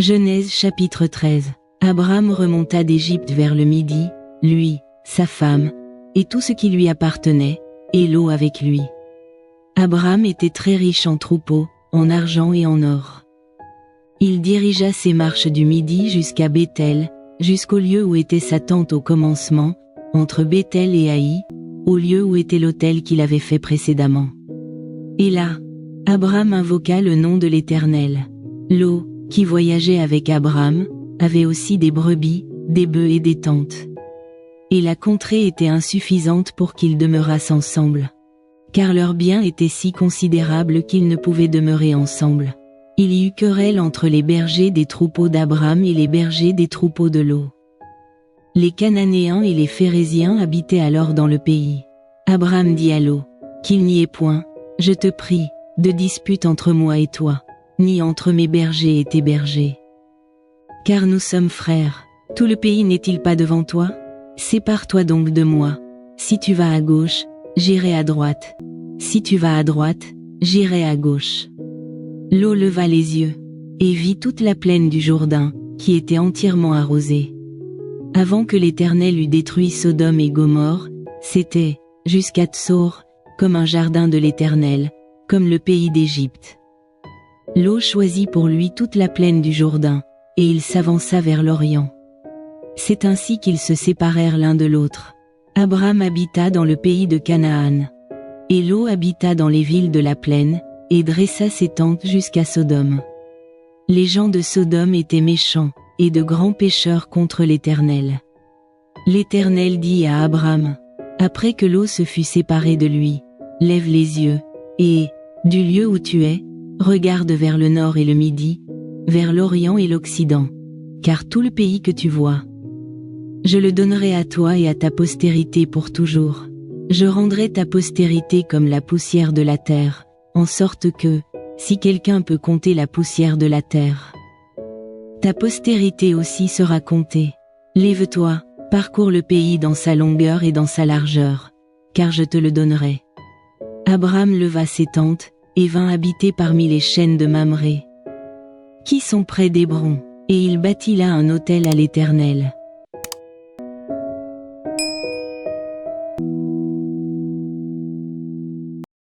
Genèse chapitre 13. Abraham remonta d'Égypte vers le midi, lui, sa femme, et tout ce qui lui appartenait, et Lot avec lui. Abraham était très riche en troupeaux, en argent et en or. Il dirigea ses marches du midi jusqu'à Béthel, jusqu'au lieu où était sa tente au commencement, entre Béthel et Haï, au lieu où était l'autel qu'il avait fait précédemment. Et là, Abraham invoqua le nom de l'Éternel. Lot, qui voyageait avec Abraham, avait aussi des brebis, des bœufs et des tentes. Et la contrée était insuffisante pour qu'ils demeurassent ensemble. Car leurs biens étaient si considérables qu'ils ne pouvaient demeurer ensemble. Il y eut querelle entre les bergers des troupeaux d'Abraham et les bergers des troupeaux de Lot. Les Cananéens et les Phéréziens habitaient alors dans le pays. Abraham dit à Lot, qu'il n'y ait point, je te prie, de dispute entre moi et toi, ni entre mes bergers et tes bergers. Car nous sommes frères, tout le pays n'est-il pas devant toi? Sépare-toi donc de moi. Si tu vas à gauche, j'irai à droite. Si tu vas à droite, j'irai à gauche. Lot leva les yeux, et vit toute la plaine du Jourdain, qui était entièrement arrosée. Avant que l'Éternel eût détruit Sodome et Gomorrhe, c'était, jusqu'à Tsor, comme un jardin de l'Éternel, comme le pays d'Égypte. Lot choisit pour lui toute la plaine du Jourdain, et il s'avança vers l'Orient. C'est ainsi qu'ils se séparèrent l'un de l'autre. Abraham habita dans le pays de Canaan. Et Lot habita dans les villes de la plaine, et dressa ses tentes jusqu'à Sodome. Les gens de Sodome étaient méchants, et de grands pécheurs contre l'Éternel. L'Éternel dit à Abraham, après que Lot se fut séparé de lui, lève les yeux, et, du lieu où tu es, regarde vers le nord et le midi, vers l'Orient et l'Occident, car tout le pays que tu vois, je le donnerai à toi et à ta postérité pour toujours. Je rendrai ta postérité comme la poussière de la terre, en sorte que, si quelqu'un peut compter la poussière de la terre, ta postérité aussi sera comptée. Lève-toi, parcours le pays dans sa longueur et dans sa largeur, car je te le donnerai. Abraham leva ses tentes, et vint habiter parmi les chênes de Mamré, qui sont près d'Hébron, et il bâtit là un autel à l'Éternel.